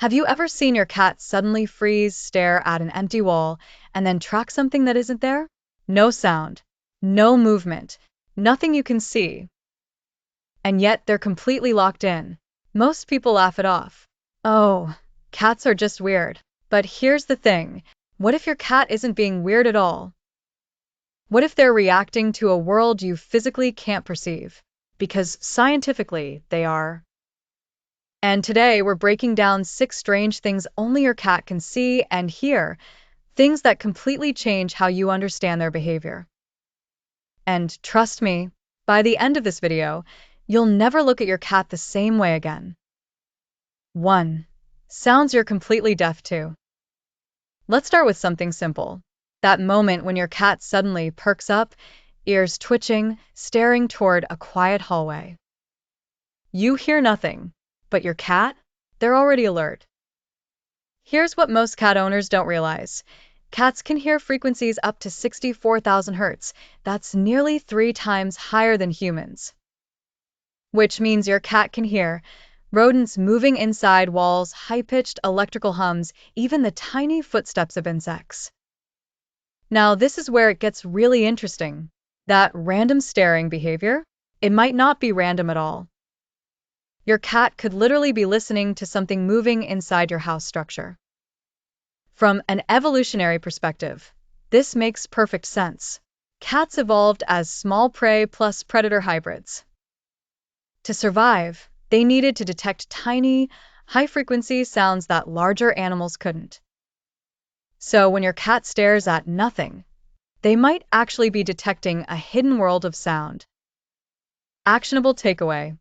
Have you ever seen your cat suddenly freeze, stare at an empty wall, and then track something that isn't there? No sound, no movement, nothing you can see. And yet they're completely locked in. Most people laugh it off. Oh, cats are just weird. But here's the thing. What if your cat isn't being weird at all? What if they're reacting to a world you physically can't perceive? Because scientifically, they are. And today we're breaking down 6 strange things only your cat can see and hear, things that completely change how you understand their behavior. And trust me, by the end of this video, you'll never look at your cat the same way again. 1. Sounds you're completely deaf to. Let's start with something simple. That moment when your cat suddenly perks up, ears twitching, staring toward a quiet hallway. You hear nothing, but your cat? They're already alert. Here's what most cat owners don't realize. Cats can hear frequencies up to 64,000 Hz. That's nearly 3 times higher than humans. Which means your cat can hear rodents moving inside walls, high-pitched electrical hums, even the tiny footsteps of insects. Now, this is where it gets really interesting. That random staring behavior, it might not be random at all. Your cat could literally be listening to something moving inside your house structure. From an evolutionary perspective, this makes perfect sense. Cats evolved as small prey plus predator hybrids. To survive, they needed to detect tiny, high-frequency sounds that larger animals couldn't. So when your cat stares at nothing, they might actually be detecting a hidden world of sound. Actionable takeaway.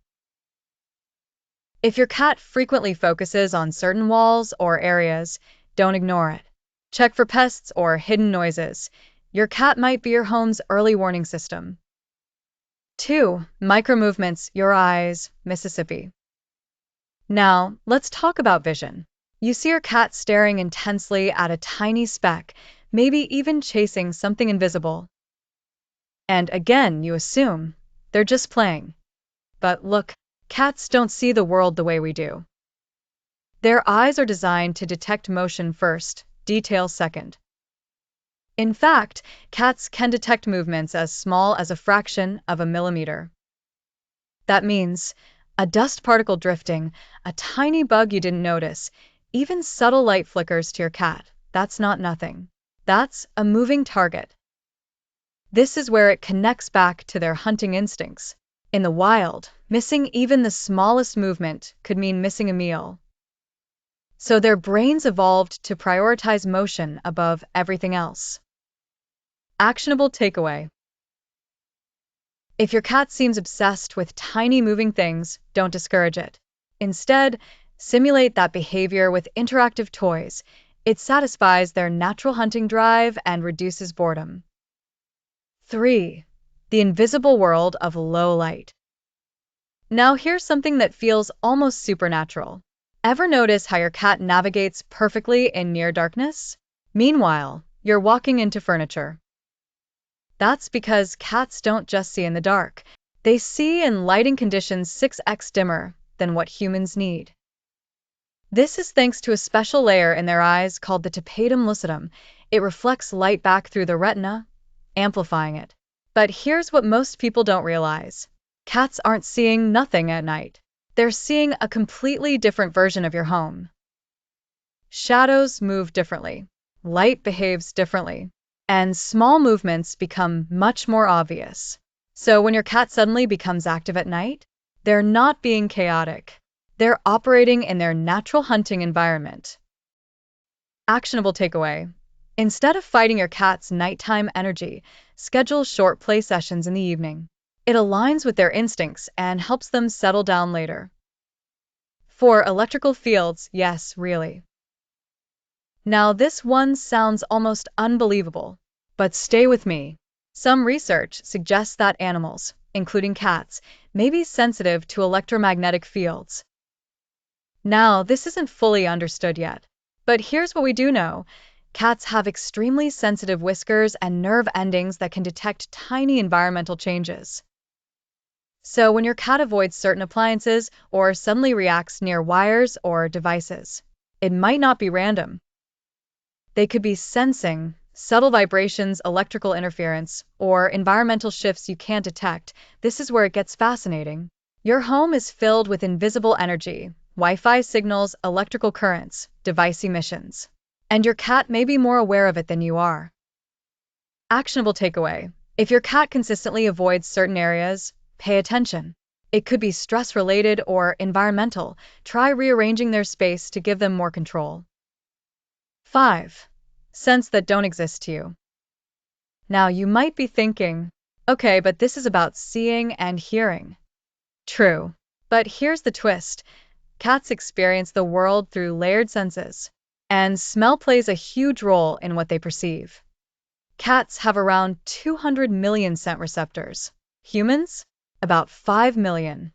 If your cat frequently focuses on certain walls or areas, don't ignore it. Check for pests or hidden noises. Your cat might be your home's early warning system. 2. Micromovements, your eyes, Mississippi. Now, let's talk about vision. You see your cat staring intensely at a tiny speck, maybe even chasing something invisible. And again, you assume they're just playing. But look, cats don't see the world the way we do. Their eyes are designed to detect motion first, detail second. In fact, cats can detect movements as small as a fraction of a millimeter. That means a dust particle drifting, a tiny bug you didn't notice, even subtle light flickers to your cat. That's not nothing. That's a moving target. This is where it connects back to their hunting instincts. In the wild, missing even the smallest movement could mean missing a meal. So their brains evolved to prioritize motion above everything else. Actionable takeaway. If your cat seems obsessed with tiny moving things, don't discourage it. Instead, simulate that behavior with interactive toys. It satisfies their natural hunting drive and reduces boredom. 3. The invisible world of low light. Now here's something that feels almost supernatural. Ever notice how your cat navigates perfectly in near darkness? Meanwhile, you're walking into furniture. That's because cats don't just see in the dark. They see in lighting conditions 6x dimmer than what humans need. This is thanks to a special layer in their eyes called the Tapetum Lucidum. It reflects light back through the retina, amplifying it. But here's what most people don't realize. Cats aren't seeing nothing at night. They're seeing a completely different version of your home. Shadows move differently. Light behaves differently. And small movements become much more obvious. So when your cat suddenly becomes active at night, they're not being chaotic. They're operating in their natural hunting environment. Actionable takeaway. Instead of fighting your cat's nighttime energy, schedule short play sessions in the evening. It aligns with their instincts and helps them settle down later. 4. Electrical fields, yes, really. Now this one sounds almost unbelievable, but stay with me. Some research suggests that animals, including cats, may be sensitive to electromagnetic fields. Now, this isn't fully understood yet, but here's what we do know. Cats have extremely sensitive whiskers and nerve endings that can detect tiny environmental changes. So when your cat avoids certain appliances or suddenly reacts near wires or devices, it might not be random. They could be sensing subtle vibrations, electrical interference, or environmental shifts you can't detect. This is where it gets fascinating. Your home is filled with invisible energy, Wi-Fi signals, electrical currents, device emissions. And your cat may be more aware of it than you are. Actionable takeaway. If your cat consistently avoids certain areas, pay attention. It could be stress-related or environmental. Try rearranging their space to give them more control. 5. Scents that don't exist to you. Now, you might be thinking, okay, but this is about seeing and hearing. True. But here's the twist. Cats experience the world through layered senses, and smell plays a huge role in what they perceive. Cats have around 200 million scent receptors. Humans? About 5 million.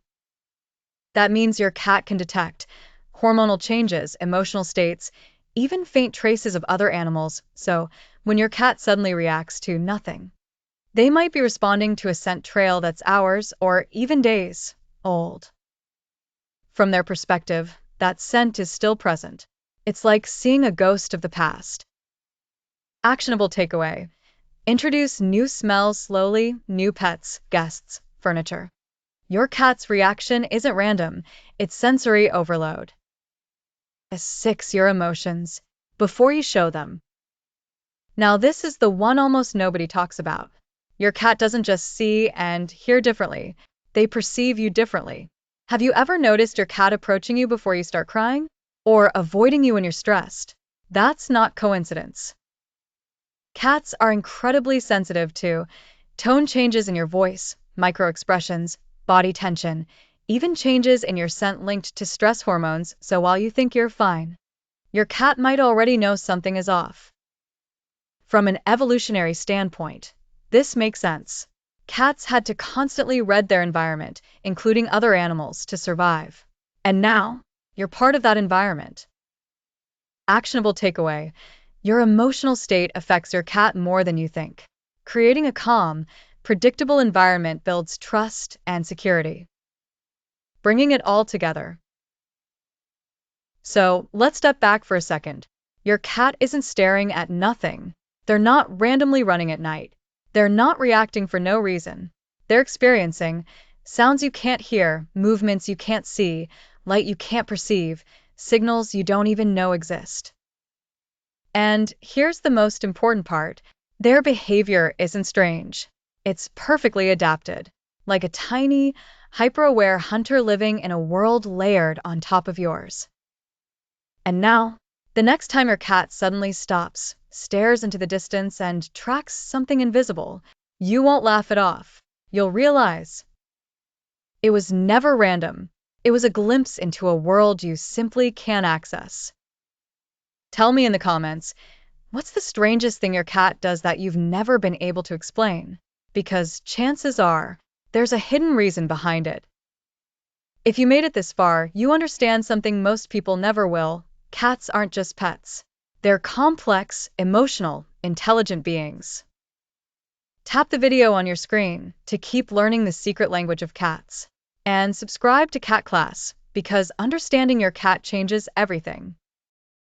That means your cat can detect hormonal changes, emotional states, even faint traces of other animals. So, when your cat suddenly reacts to nothing, they might be responding to a scent trail that's hours or even days old. From their perspective, that scent is still present. It's like seeing a ghost of the past. Actionable takeaway. Introduce new smells slowly, new pets, guests, furniture. Your cat's reaction isn't random, it's sensory overload. 6. Your emotions before you show them. Now, this is the one almost nobody talks about. Your cat doesn't just see and hear differently, they perceive you differently. Have you ever noticed your cat approaching you before you start crying? Or avoiding you when you're stressed? That's not coincidence. Cats are incredibly sensitive to tone changes in your voice, micro-expressions, body tension, even changes in your scent linked to stress hormones, so while you think you're fine, your cat might already know something is off. From an evolutionary standpoint, this makes sense. Cats had to constantly read their environment, including other animals, to survive. And now, you're part of that environment. Actionable takeaway. Your emotional state affects your cat more than you think. Creating a calm, predictable environment builds trust and security. Bringing it all together. So, let's step back for a second. Your cat isn't staring at nothing. They're not randomly running at night. They're not reacting for no reason. They're experiencing sounds you can't hear, movements you can't see, light you can't perceive, signals you don't even know exist. And here's the most important part. Their behavior isn't strange. It's perfectly adapted, like a tiny, hyper-aware hunter living in a world layered on top of yours. And now, the next time your cat suddenly stops, stares into the distance, and tracks something invisible, you won't laugh it off. You'll realize it was never random. It was a glimpse into a world you simply can't access. Tell me in the comments, what's the strangest thing your cat does that you've never been able to explain? Because chances are, there's a hidden reason behind it. If you made it this far, you understand something most people never will. Cats aren't just pets. They're complex, emotional, intelligent beings. Tap the video on your screen to keep learning the secret language of cats. And subscribe to Cat Class, because understanding your cat changes everything.